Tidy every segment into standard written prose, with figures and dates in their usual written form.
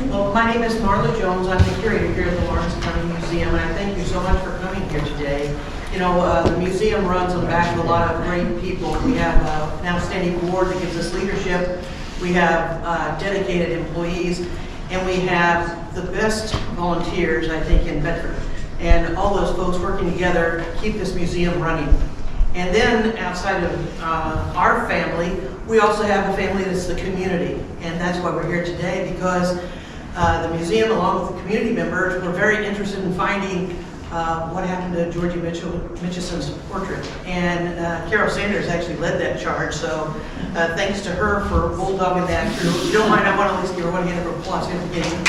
Well, my name is Marla Jones. I'm the curator here at the Lawrence County Museum, and I thank you so much for coming here today. You know, the museum runs on the back of a lot of great people. We have an outstanding board that gives us leadership. We have dedicated employees, and we have the best volunteers, I think, in Bedford. And all those folks working together keep this museum running. And then outside of our family, we also have a family that's the community. And that's why we're here today, because the museum, along with the community members, were very interested in finding what happened to Georgia Mitchusson's portrait. And Carol Sanders actually led that charge, so thanks to her for bulldogging that through. If you don't mind, I want to at least give her one hand of applause here at the beginning.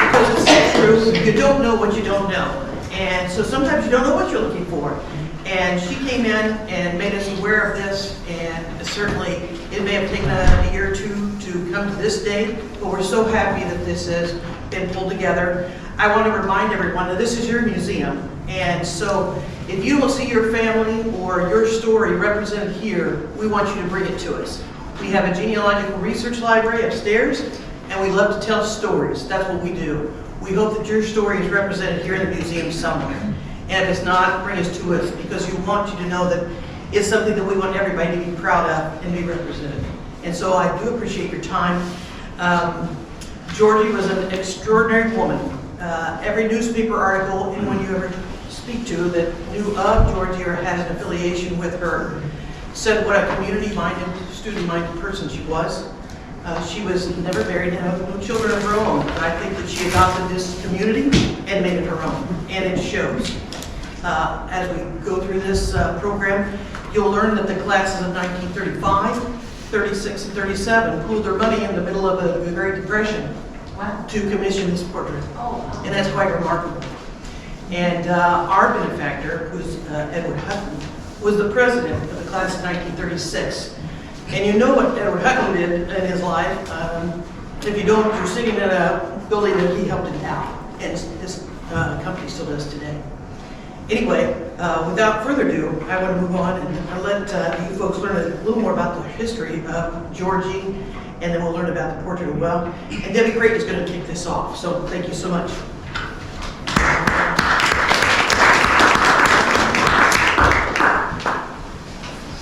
Because it's true, you don't know what you don't know. And so sometimes you don't know what you're looking for. And she came in and made us aware of this, and certainly it may have taken a year or two to come to this day, but we're so happy that this has been pulled together. I want to remind everyone that this is your museum, and so if you don't see your family or your story represented here, we want you to bring it to us. We have a genealogical research library upstairs, and we love to tell stories. That's what we do. We hope that your story is represented here in the museum somewhere. And if it's not, bring us to us, because we want you to know that it's something that we want everybody to be proud of and be represented. And so I do appreciate your time. Georgie was an extraordinary woman. Every newspaper article, anyone you ever speak to that knew of Georgie or had an affiliation with her, said what a community-minded, student-minded person she was. She was never married and had no children of her own. And I think that she adopted this community and made it her own, and it shows. As we go through this program, you'll learn that the classes of 1935, 36, and 37 pooled their money in the middle of the Great Depression to commission this portrait. And that's quite remarkable. And our benefactor, who's Edward Hutton, was the president of the class of 1936. And you know what Edward Hutton did in his life. If you don't, you're sitting in a building that he helped endow, and his company still does today. Anyway, without further ado, I want to move on and let you folks learn a little more about the history of Georgie, and then we'll learn about the portrait as well. And Debbie Creighton is going to kick this off, so thank you so much.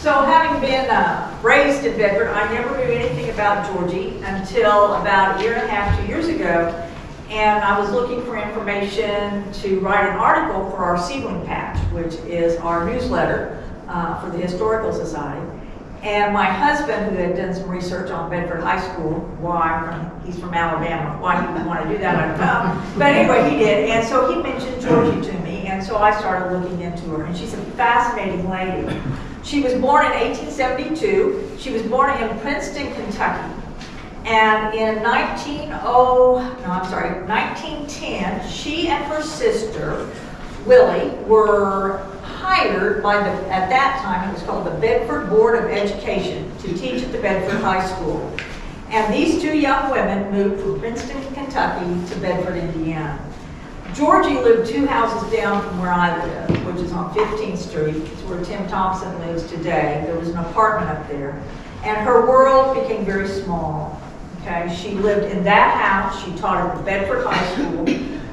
So having been raised in Bedford, I never knew anything about Georgie until about a year and a half, 2 years ago. And I was looking for information to write an article for our Seedling Patch, which is our newsletter for the Historical Society. And my husband, who had done some research on Bedford High School, he's from Alabama, why he would want to do that, I don't know. But anyway, he did. And so he mentioned Georgie to me, and so I started looking into her. And she's a fascinating lady. She was born in 1872. She was born in Princeton, Kentucky. And in 1910, she and her sister, Willie, were hired by at that time, it was called the Bedford Board of Education, to teach at the Bedford High School. And these two young women moved from Princeton, Kentucky to Bedford, Indiana. Georgie lived 2 houses down from where I live, which is on 15th Street. It's where Tim Thompson lives today. There was an apartment up there. And her world became very small. Okay, she lived in that house. She taught at the Bedford High School.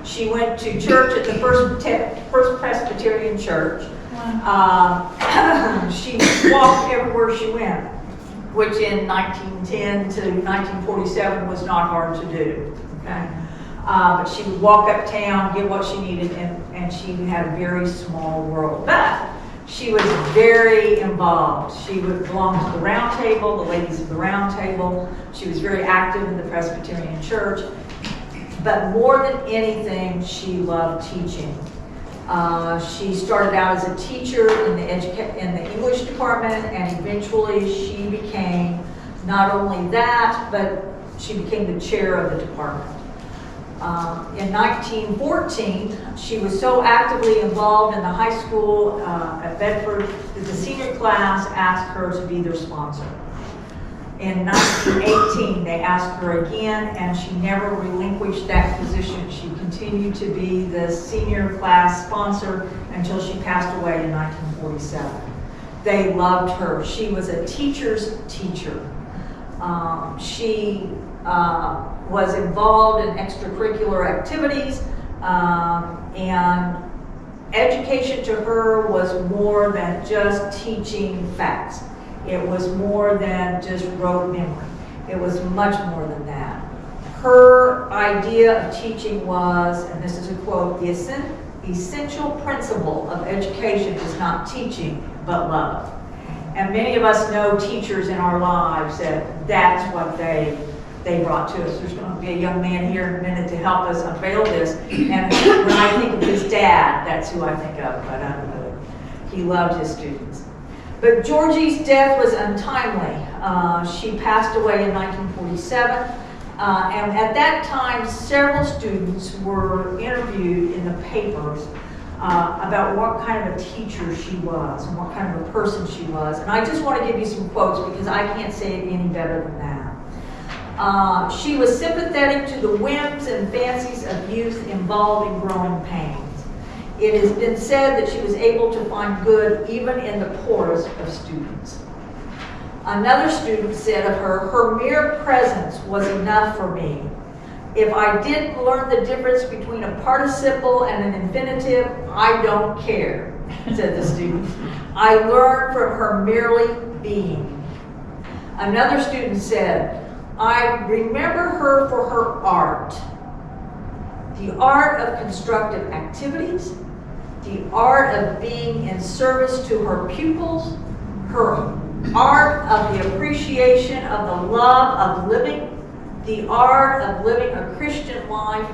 She went to church at the First Presbyterian Church. She walked everywhere she went, which in 1910 to 1947 was not hard to do. Okay, but she would walk uptown, get what she needed, and she had a very small world. But she was very involved. She would belong to the Round Table, the Ladies of the Round Table. She was very active in the Presbyterian Church. But more than anything, she loved teaching. She started out as a teacher in the English department, and eventually she became not only that, but she became the chair of the department. In 1914, she was so actively involved in the high school at Bedford that the senior class asked her to be their sponsor. In 1918, they asked her again, and she never relinquished that position. She continued to be the senior class sponsor until she passed away in 1947. They loved her. She was a teacher's teacher. She was involved in extracurricular activities, and education to her was more than just teaching facts. It was more than just rote memory. It was much more than that. Her idea of teaching was, and this is a quote, the essential principle of education is not teaching, but love. And many of us know teachers in our lives that that's what they brought to us. There's going to be a young man here in a minute to help us unveil this. And when I think of his dad, that's who I think of, but I don't know. He loved his students. But Georgie's death was untimely. She passed away in 1947. And at that time, several students were interviewed in the papers about what kind of a teacher she was and what kind of a person she was. And I just want to give you some quotes because I can't say it any better than that. She was sympathetic to the whims and fancies of youth involved in growing pains. It has been said that she was able to find good even in the poorest of students. Another student said of her, her mere presence was enough for me. If I didn't learn the difference between a participle and an infinitive, I don't care, said the student. I learned from her merely being. Another student said, I remember her for her art. The art of constructive activities, the art of being in service to her pupils, her art of the appreciation of the love of living, the art of living a Christian life,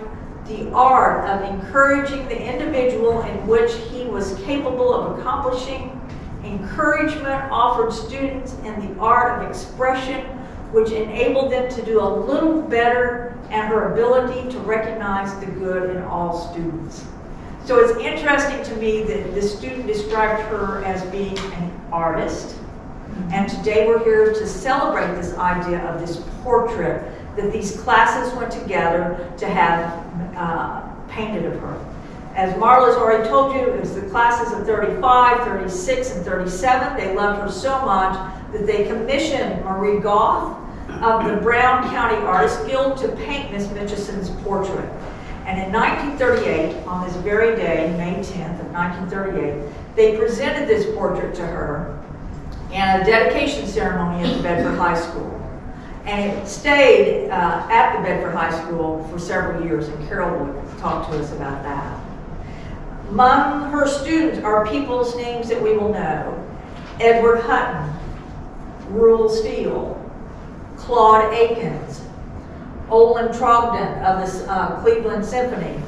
the art of encouraging the individual in which he was capable of accomplishing, encouragement offered students in the art of expression, which enabled them to do a little better, and her ability to recognize the good in all students. So it's interesting to me that the student described her as being an artist, and today we're here to celebrate this idea of this portrait that these classes went together to have painted of her. As Marla's already told you, it was the classes of 35, 36, and 37. They loved her so much that they commissioned Marie Goff of the Brown County Artists Guild to paint Miss Mitchusson's portrait. And in 1938, on this very day, May 10th of 1938, they presented this portrait to her in a dedication ceremony at the Bedford High School. And it stayed at the Bedford High School for several years, and Carol would talk to us about that. Among her students are people's names that we will know: Edward Hutton, Rural Steele, Claude Akins, Olin Trogdon of the Cleveland Symphony,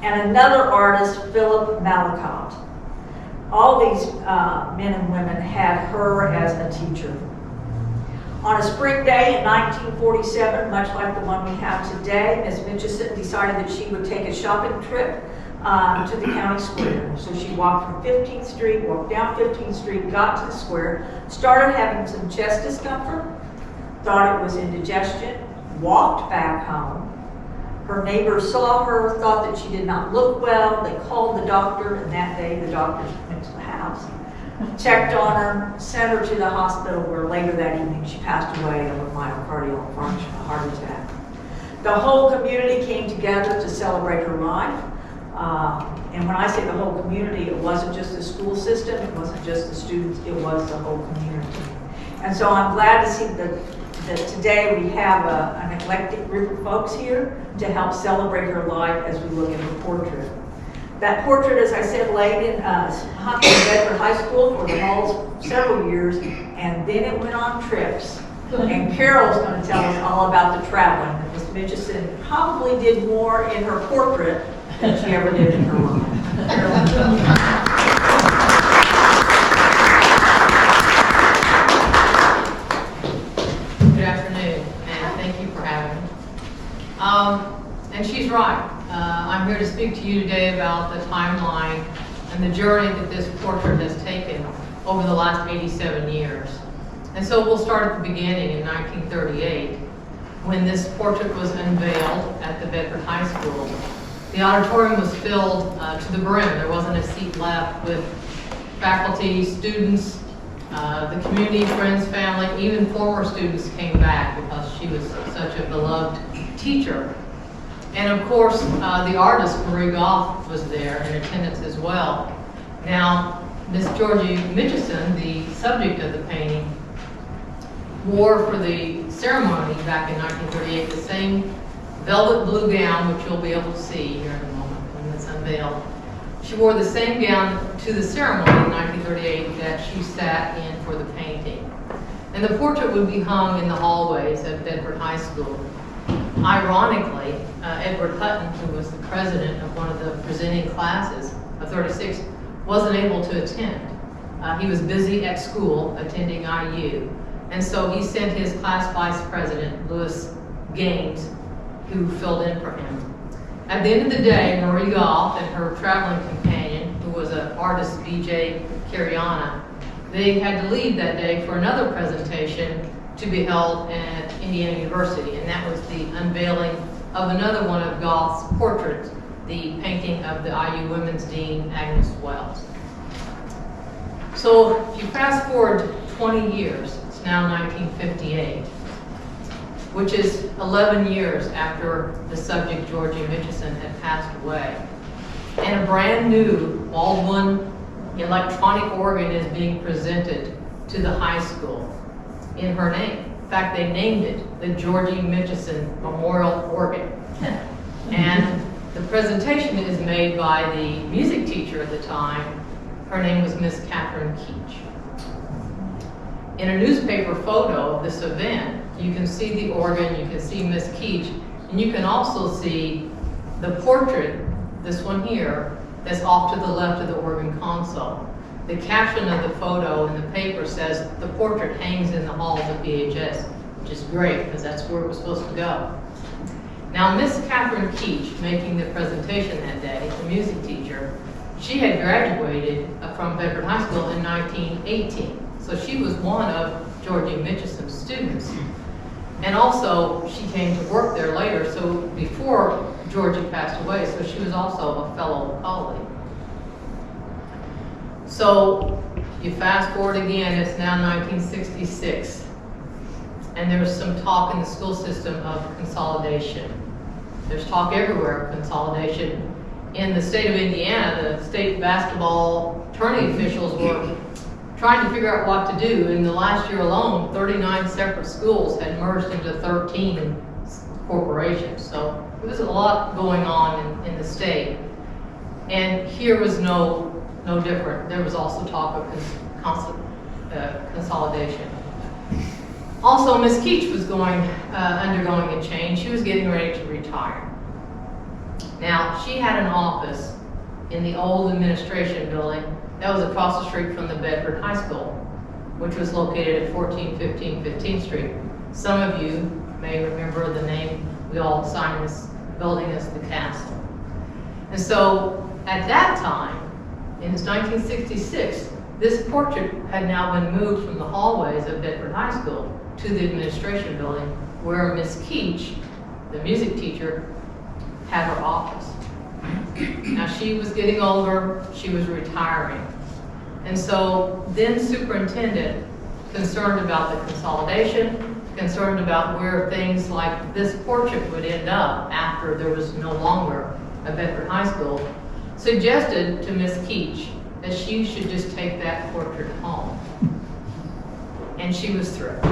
and another artist, Philip Malacott. All these men and women had her as a teacher. On a spring day in 1947, much like the one we have today, Miss Mitchusson decided that she would take a shopping trip to the county square. So she walked from 15th Street, walked down 15th Street, got to the square, started having some chest discomfort, thought it was indigestion, walked back home. Her neighbors saw her, thought that she did not look well. They called the doctor, and that day the doctor went to the house, checked on her, sent her to the hospital, where later that evening she passed away of a myocardial infarction, a heart attack. The whole community came together to celebrate her life. And when I say the whole community, it wasn't just the school system, it wasn't just the students, it was the whole community. And so I'm glad to see that today we have an eclectic group of folks here to help celebrate her life as we look at her portrait. That portrait, as I said, hung in Bedford High School for the whole several years, and then it went on trips. And Carol's going to tell us all about the traveling. That Miss Mitchusson probably did more in her portrait than she ever did in her life. Carol? And she's right. I'm here to speak to you today about the timeline and the journey that this portrait has taken over the last 87 years. And so we'll start at the beginning in 1938, when this portrait was unveiled at the Bedford High School. The auditorium was filled to the brim. There wasn't a seat left, with faculty, students, The community, friends, family, even former students came back because she was such a beloved teacher. And of course, the artist Marie Goff was there in attendance as well. Now, Miss Georgia Mitchusson, the subject of the painting, wore for the ceremony back in 1938 the same velvet blue gown, which you'll be able to see here in a moment when it's unveiled. She wore the same gown to the ceremony in 1938 that she sat in for the painting. And the portrait would be hung in the hallways at Bedford High School. Ironically, Edward Hutton, who was the president of one of the presenting classes of 36, wasn't able to attend. He was busy at school attending IU. And so he sent his class vice president, Louis Gaines, who filled in for him. At the end of the day, Marie Goff and her traveling companion, who was an artist, B.J. Cariana, they had to leave that day for another presentation to be held at Indiana University, and that was the unveiling of another one of Goff's portraits, the painting of the IU Women's Dean, Agnes Wells. So if you fast forward 20 years, it's now 1958, which is 11 years after the subject, Georgia Mitchusson, had passed away. And a brand new Baldwin electronic organ is being presented to the high school in her name. In fact, they named it the Georgia Mitchusson Memorial Organ. And the presentation is made by the music teacher at the time. Her name was Miss Catherine Keach. In a newspaper photo of this event, you can see the organ, you can see Miss Keach, and you can also see the portrait, this one here, that's off to the left of the organ console. The caption of the photo in the paper says, "The portrait hangs in the halls of BHS," which is great, because that's where it was supposed to go. Now, Miss Catherine Keach, making the presentation that day, the music teacher, she had graduated from Bedford High School in 1918. So she was one of Georgia Mitchusson's students. And also, she came to work there later, so before Georgia passed away, so she was also a fellow colleague. So you fast forward again, it's now 1966, and there's some talk in the school system of consolidation. There's talk everywhere of consolidation. In the state of Indiana, the state basketball tourney officials were trying to figure out what to do. In the last year alone, 39 separate schools had merged into 13 corporations. So there was a lot going on in the state. And here was no different. There was also talk of consolidation. Also, Miss Keach was undergoing a change. She was getting ready to retire. Now, she had an office in the old administration building that was across the street from the Bedford High School, which was located at 1415 15th Street. Some of you may remember the name we all assigned this building as the Castle. And so, at that time, in 1966, this portrait had now been moved from the hallways of Bedford High School to the administration building, where Miss Keach, the music teacher, had her office. Now, she was getting older, she was retiring. And so then superintendent, concerned about the consolidation, concerned about where things like this portrait would end up after there was no longer a Bedford High School, suggested to Miss Keach that she should just take that portrait home. And she was thrilled.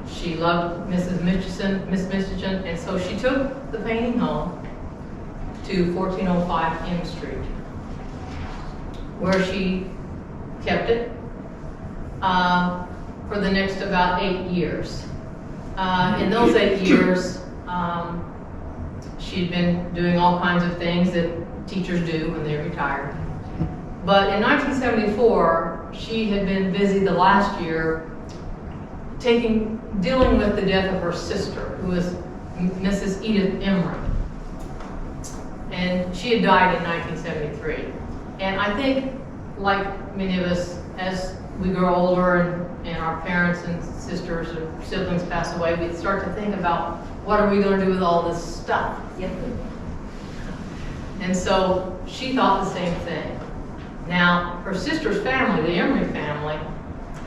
She loved Miss Mitchusson, and so she took the painting home to 1405 M Street, where she kept it for the next about 8 years. In those 8 years, she'd been doing all kinds of things that teachers do when they retire. But in 1974, she had been busy the last year dealing with the death of her sister, who was Mrs. Edith Emery. And she had died in 1973. And I think, like many of us, as we grow older and our parents and sisters or siblings pass away, we start to think about, what are we going to do with all this stuff? Yep. And so she thought the same thing. Now, her sister's family, the Emery family,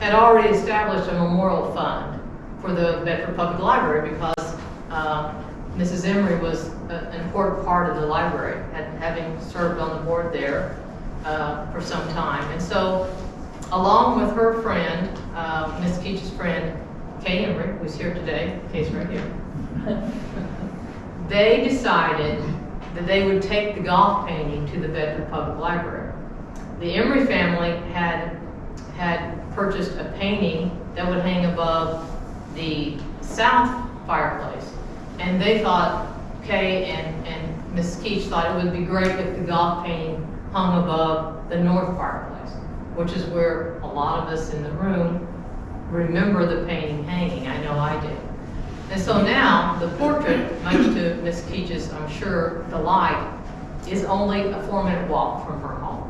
had already established a memorial fund for the Bedford Public Library because Mrs. Emery was an important part of the library, having served on the board there for some time. And so, along with her friend, Miss Keach's friend, Kay Emery, who's here today, Kay's right here, they decided that they would take the golf painting to the Bedford Public Library. The Emery family had purchased a painting that would hang above the south fireplace. And they thought, Kay and Miss Keach thought it would be great if the golf painting hung above the north fireplace, which is where a lot of us in the room remember the painting hanging. I know I did. And so now the portrait, much to Miss Keach's, I'm sure, delight, is only a 4-minute walk from her home.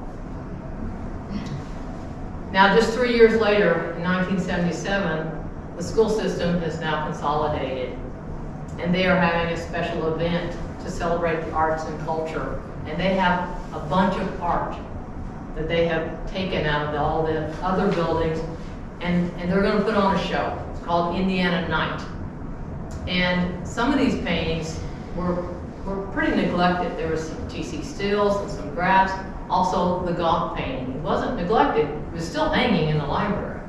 Now, just 3 years later, in 1977, the school system has now consolidated, and they are having a special event to celebrate the arts and culture. And they have a bunch of art that they have taken out of all the other buildings, and they're going to put on a show. It's called Indiana Night. And some of these paintings were pretty neglected. There was some T.C. stills and some graphs. Also, the golf painting. It wasn't neglected. It was still hanging in the library.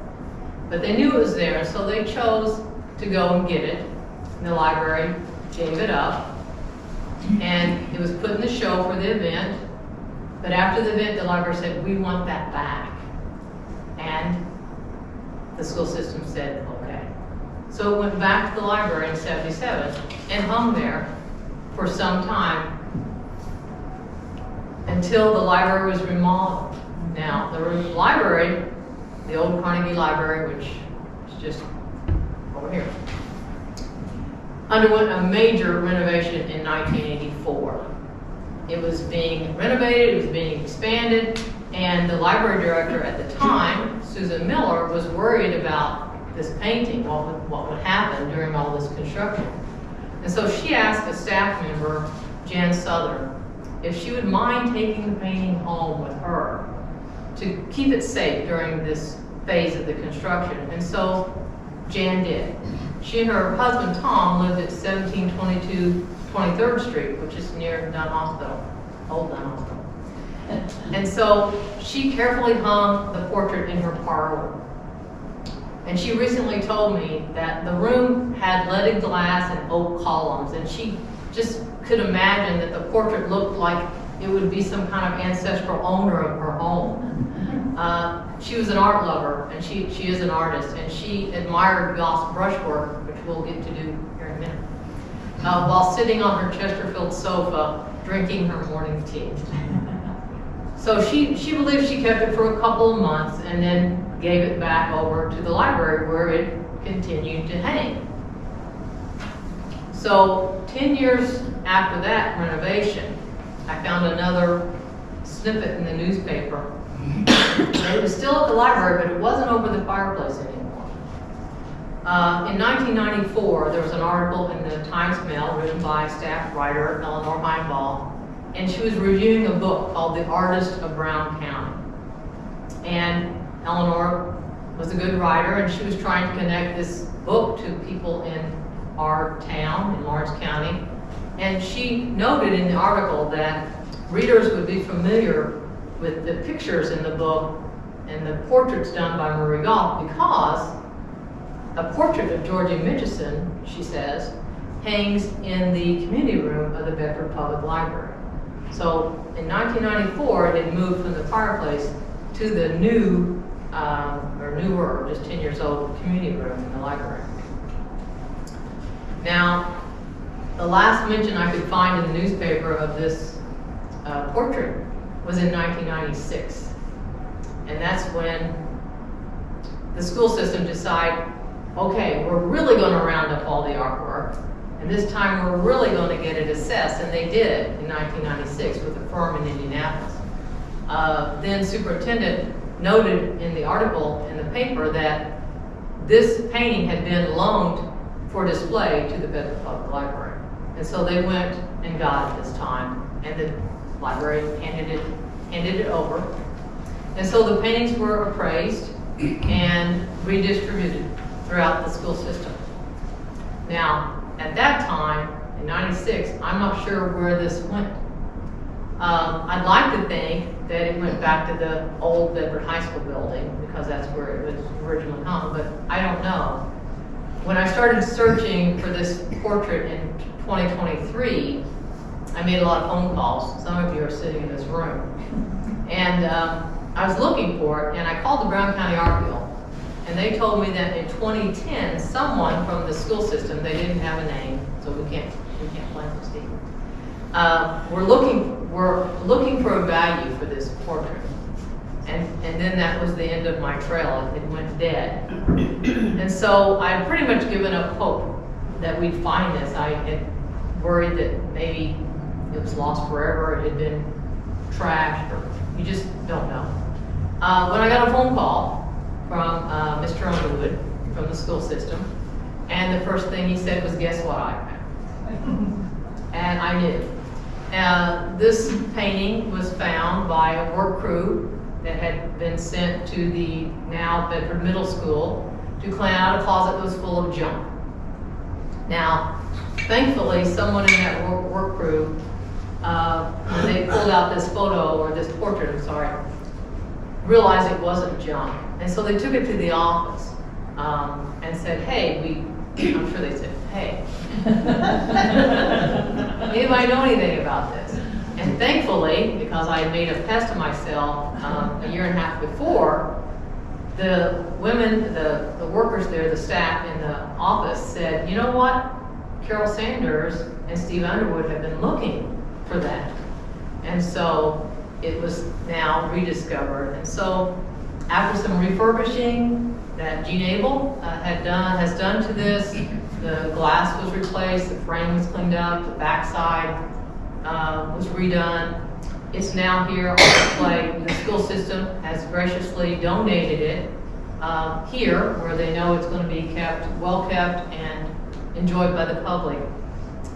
But they knew it was there, and so they chose to go and get it. And the library gave it up. And it was put in the show for the event. But after the event, the library said, we want that back. And the school system said, okay. So it went back to the library in '77 and hung there for some time until the library was remodeled. Now, the library, the old Carnegie Library, which is just over here, underwent a major renovation in 1984. It was being renovated, it was being expanded, and the library director at the time, Susan Miller, was worried about this painting, what would happen during all this construction. And so she asked a staff member, Jan Southern, if she would mind taking the painting home with her to keep it safe during this phase of the construction. And so Jan did. She and her husband, Tom, lived at 1722 23rd Street, which is near Dunn Hospital, old Dunn Hospital. And so she carefully hung the portrait in her parlor. And she recently told me that the room had leaded glass and oak columns, and she just could imagine that the portrait looked like it would be some kind of ancestral owner of her home. She was an art lover, and she is an artist, and she admired Goss brushwork, which we'll get to do here in a minute, while sitting on her Chesterfield sofa drinking her morning tea. So she believes she kept it for a couple of months and then gave it back over to the library where it continued to hang. So 10 years after that renovation, I found another snippet in the newspaper. It was still at the library, but it wasn't over the fireplace anymore. In 1994, there was an article in the Times-Mail written by staff writer Eleanor Heinball, and she was reviewing a book called The Artist of Brown County. And Eleanor was a good writer, and she was trying to connect this book to people in our town, in Lawrence County. And she noted in the article that readers would be familiar with the pictures in the book and the portraits done by Marie Goff because a portrait of Georgia Mitchusson, she says, hangs in the community room of the Bedford Public Library. So in 1994, it had moved from the fireplace to the new, or newer, just 10 years old, community room in the library. Now, the last mention I could find in the newspaper of this portrait was in 1996. And that's when the school system decided, okay, we're really going to round up all the artwork. And this time we're really going to get it assessed. And they did in 1996 with a firm in Indianapolis. Then superintendent noted in the article in the paper that this painting had been loaned for display to the Bedford Public Library. And so they went and got it this time, and the library handed it over. And so the paintings were appraised, and redistributed throughout the school system. Now, at that time, in '96, I'm not sure where this went. I'd like to think that it went back to the old Bedford High School building, because that's where it was originally hung, but I don't know. When I started searching for this portrait in 2023, I made a lot of phone calls. Some of you are sitting in this room. And I was looking for it, and I called the Brown County Art Guild. And they told me that in 2010, someone from the school system, they didn't have a name, so we can't blame Steve. We're looking for a value for this portrait. And then that was the end of my trail. It went dead. And so I'd pretty much given up hope that we'd find this. I had worried that maybe it was lost forever, it had been trashed, or you just don't know. When I got a phone call from Mr. Underwood from the school system, and the first thing he said was, "Guess what I found?" And I knew. This painting was found by a work crew that had been sent to the now Bedford Middle School to clean out a closet that was full of junk. Now, thankfully, someone in that work crew, when they pulled out this photo, or this portrait, I'm sorry, realized it wasn't junk. And so they took it to the office and said, "Hey, I'm sure they said, hey, anybody know anything about this?" And thankfully, because I had made a pest of myself a year and a half before, the women, the workers there, the staff in the office said, "You know what? Carol Sanders and Steve Underwood have been looking for that." And so it was now rediscovered. And so after some refurbishing that Gene Abel has done to this, the glass was replaced, the frame was cleaned up, the backside was redone. It's now here on display. The school system has graciously donated it here, where they know it's going to be kept, well kept, and enjoyed by the public.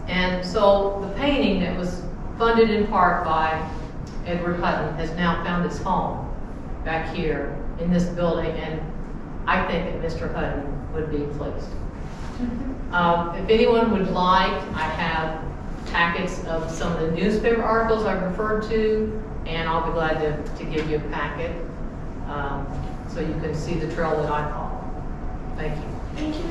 And so the painting that was funded in part by Edward Hutton has now found its home back here in this building, and I think that Mr. Hutton would be pleased. If anyone would like, I have packets of some of the newspaper articles I've referred to, and I'll be glad to give you a packet so you can see the trail that I follow. Thank you. Thank you.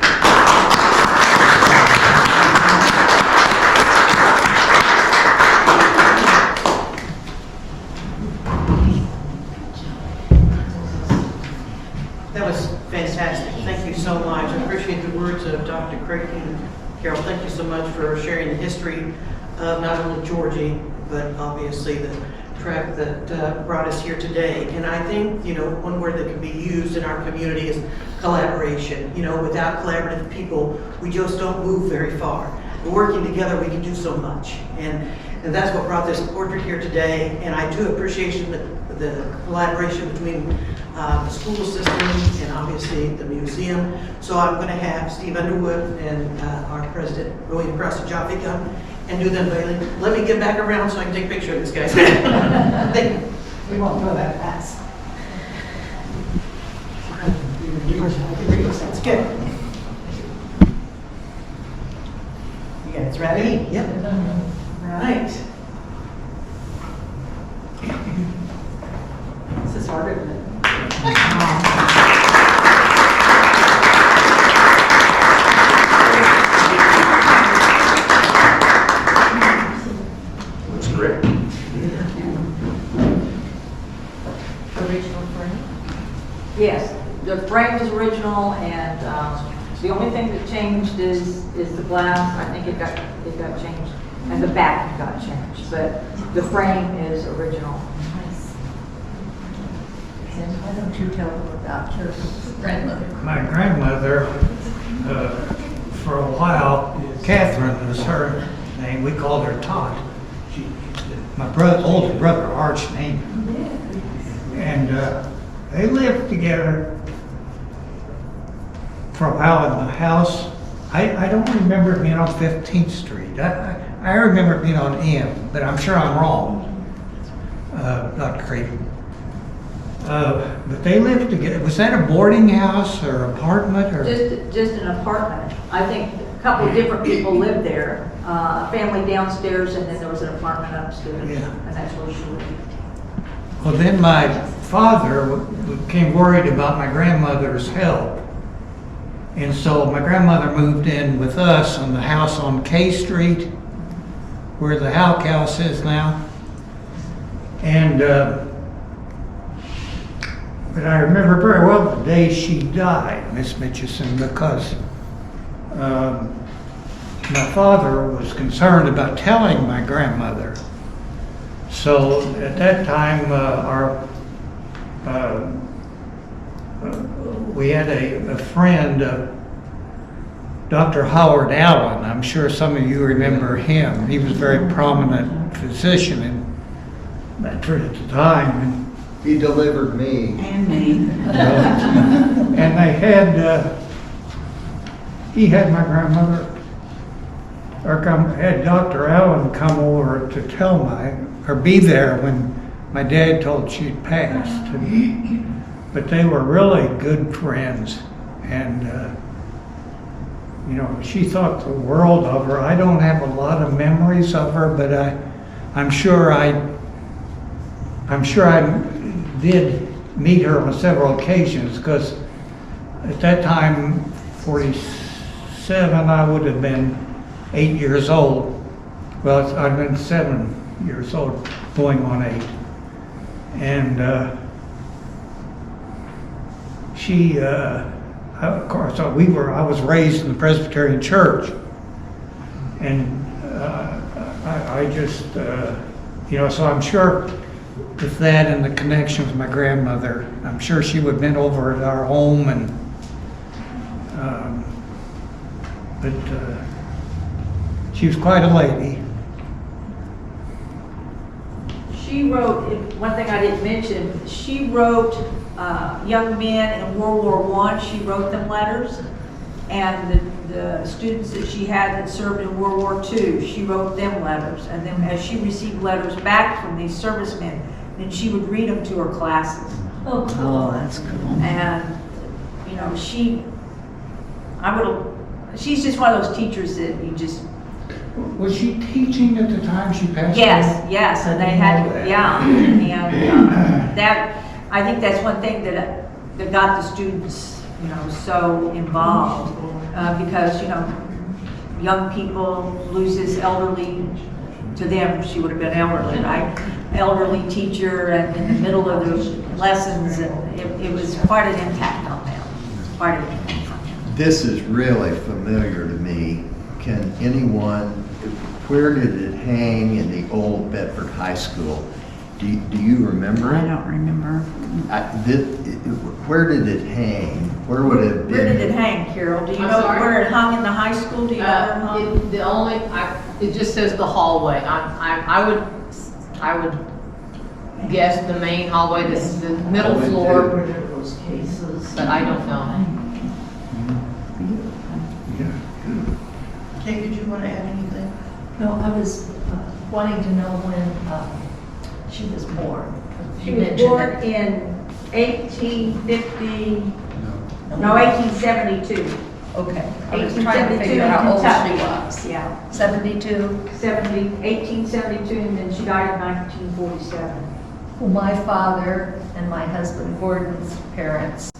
That was fantastic. Thank you so much. I appreciate the words of Dr. Creighton and Carol. Thank you so much for sharing the history of not only Georgie, but obviously the trek that brought us here today. And I think, one word that can be used in our community is collaboration. Without collaborative people, we just don't move very far. But working together, we can do so much. And that's what brought this portrait here today. And I do appreciate the collaboration between the school system and obviously the museum. So I'm going to have Steve Underwood and our president, William Jaffe, come and do the unveiling. Let me get back around so I can take a picture of this, guys. Thank you. We won't go that fast. That's good. You guys ready? Yep. Right. This is harder than it. Looks great. Original frame? Yes, the frame is original, and the only thing that changed is the glass. I think it got changed, and the back got changed, but the frame is original. And why don't you tell them about your grandmother? My grandmother, for a while, Catherine was her name. We called her Tot. My older brother Art's name. And they lived together for a while in the house. I don't remember being on 15th Street. I remember being on M, but I'm sure I'm wrong, Dr. Creighton. But they lived together. Was that a boarding house or apartment or? Just an apartment. I think a couple of different people lived there. A family downstairs, and then there was an apartment upstairs. Yeah. And that's where she lived. Well, then my father became worried about my grandmother's health. And so my grandmother moved in with us on the house on K Street, where the Houck House is now. And, but I remember very well the day she died, Miss Mitchusson, because my father was concerned about telling my grandmother. So at that time, we had a friend, Dr. Howard Allen. I'm sure some of you remember him. He was a very prominent physician in Bedford at the time. He delivered me. And me. And they had, he had my grandmother, or had Dr. Allen come over to tell or be there when my dad told she'd passed. But they were really good friends, and you know, she thought the world of her. I don't have a lot of memories of her, but I'm sure I did meet her on several occasions, because at that time, 47, I would have been 8 years old. Well, I'd been 7 years old, going on 8. And she, of course, I was raised in the Presbyterian Church, and I just, you know, so I'm sure with that and the connection with my grandmother, I'm sure she would have been over at our home, and but she was quite a lady. She wrote, one thing I didn't mention, she wrote young men in World War I, she wrote them letters. And the students that she had that served in World War II, she wrote them letters. And then as she received letters back from these servicemen, then she would read them to her classes. Oh, that's cool. And, you know, she's just one of those teachers that you just, Was she teaching at the time she passed away? yes, and they had, and that, I think that's one thing that got the students, you know, so involved, because, you know, young people lose this elderly, to them, she would have been elderly, right? Elderly teacher, and in the middle of those lessons, and it was quite an impact on them, quite an impact on them. This is really familiar to me. Can anyone, where did it hang in the old Bedford High School? Do you remember I it? don't remember. Where did it hang? Where would it have been? Where did it hang, Carol? Do you I'm know sorry? where it hung in the high school? Do you know where it hung? It just says the hallway. I would guess the main hallway, the middle floor, Those cases. but I don't know. Kay, did you want to add anything? No, I was wanting to know when she was born. She You was mentioned born it. in 1850, no, 1872. Okay. I was trying to figure out how old she was. Yeah, 72. 1872, and then she died in 1947. Well, my father and my husband Gordon's parents,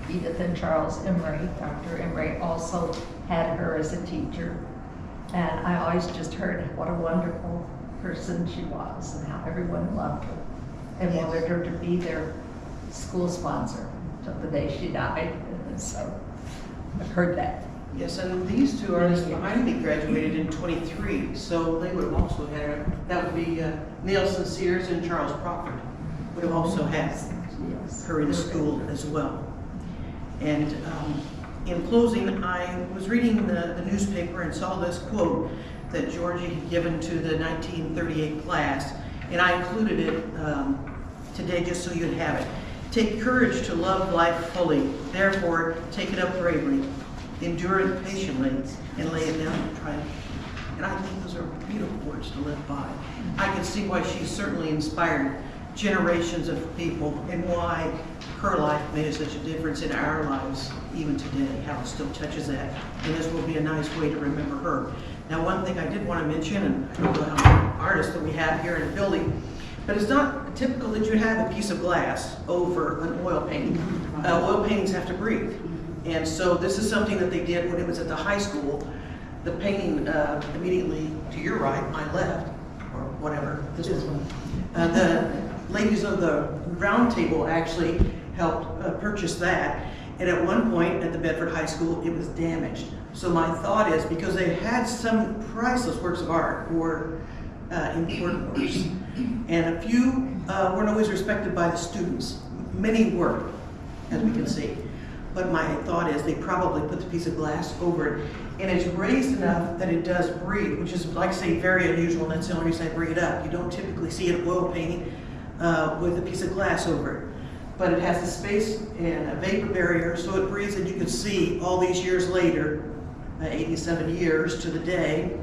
Edith and Charles Emery, Dr. Emery, also had her as a teacher. And I always just heard what a wonderful person she was and how everyone loved her and wanted her to be their school sponsor until the day she died. And so I've heard that. Yes, and these two artists behind me graduated in 23, so they would have also had, that would be Nelson Sears and Charles Crawford would have also had Yes. her in school as well. And in closing, I was reading the newspaper and saw this quote that Georgie had given to the 1938 class, and I included it today just so you'd have it. Take courage to love life fully, therefore take it up bravely, endure it patiently, and lay it down in triumph. And I think those are beautiful words to live by. I can see why she's certainly inspired generations of people and why her life made such a difference in our lives even today, how it still touches that. And this will be a nice way to remember her. Now, one thing I did want to mention, and I don't know how many artists that we have here in the building, but it's not typical that you have a piece of glass over an oil painting. Oil paintings have to breathe. And so this is something that they did when it was at the high school. The painting immediately to your right, my left, or whatever, this one. The ladies of the round table actually helped purchase that. And at one point at the Bedford High School, it was damaged. So my thought is, because they had some priceless works of art or important works, and a few weren't always respected by the students. Many were, as we can see. But my thought is they probably put the piece of glass over it, and it's raised enough that it does breathe, which is, like I say, very unusual, and that's the only reason I bring it up. You don't typically see an oil painting with a piece of glass over it. But it has the space and a vapor barrier, so it breathes, and you can see all these years later, 87 years to the day,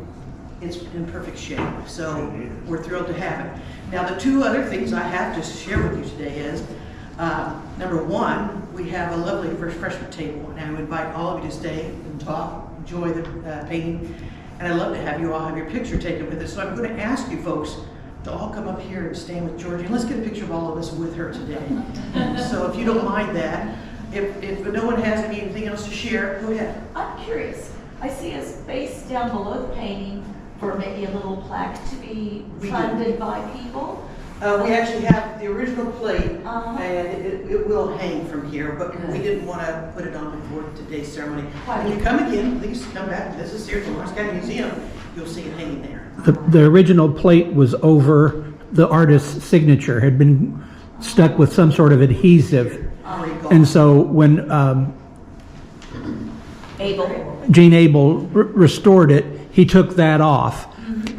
it's in perfect shape. So we're thrilled to have it. Now, the two other things I have to share with you today is, number one, we have a lovely refreshment table, and I would invite all of you to stay and talk, enjoy the painting, and I'd love to have you all have your picture taken with us. So I'm going to ask you folks to all come up here and stand with Georgia, and let's get a picture of all of us with her today. So if you don't mind that, if no one has anything else to share, go ahead. I'm curious. I see a space down below the painting for maybe a little plaque to be We do. funded by people. We actually have the original plate, Uh-huh. and it will hang from here, but we didn't want to put it on before today's ceremony. Why? When you come again, please come back. This is here at the Lawrence County Museum. You'll see it hanging there. The original plate was over the artist's signature, had been stuck with some sort of adhesive. Already gone. And so when Abel. Gene Abel restored it, he took that off,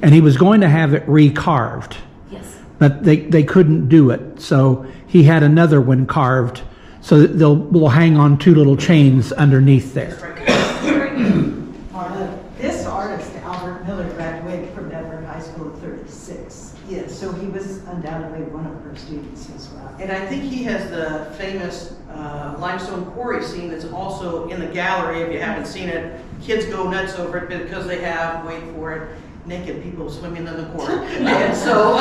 and he was going to have it recarved, Yes. but they couldn't do it. So he had another one carved, so that we'll hang on two little chains underneath there. This artist, Albert Miller, graduated from Bedford High School in '36. Yes. So he was undoubtedly one of her students as well. And I think he has the famous limestone quarry scene that's also in the gallery. If you haven't seen it, kids go nuts over it because they have, wait for it, naked people swimming in the quarry. And so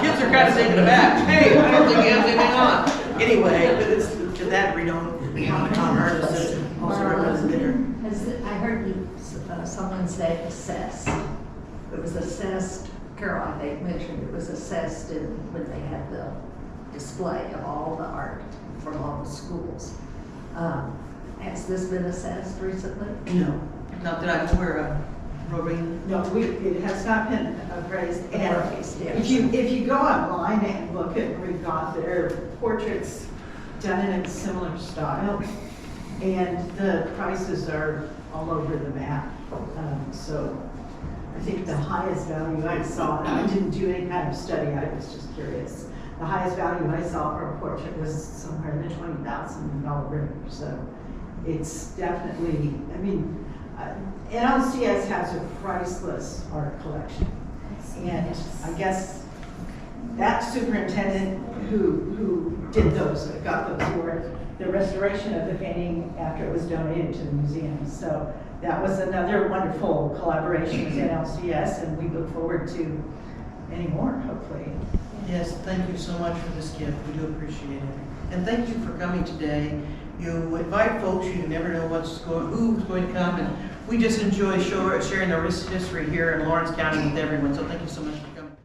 kids are kind of taken aback. Hey, I don't think he has anything on. Anyway, but it's to that renowned artist that's also represented there. I heard someone say assessed. It was assessed, Carol, I think, mentioned it was assessed when they had the display of all the art from all the schools. Has this been assessed recently? No, not that I'm aware of. Robin? No, it has not been appraised. And Appraised, yes. if you go online and look at, we've got their portraits done in a similar style, and the prices are all over the map. So I think the highest value I saw, and I didn't do any kind of study, I was just curious. The highest value I saw for a portrait was somewhere in the $20,000 range. So it's definitely, I mean, NLCS has a priceless art collection. And I guess that superintendent who did those, got those for the restoration of the painting after it was donated to the museum. So that was another wonderful collaboration with NLCS, and we look forward to many more, hopefully. Yes, thank you so much for this gift. We do appreciate it. And thank you for coming today. You invite folks, you never know who's going to come, and we just enjoy sharing the history here in Lawrence County with everyone. So thank you so much for coming.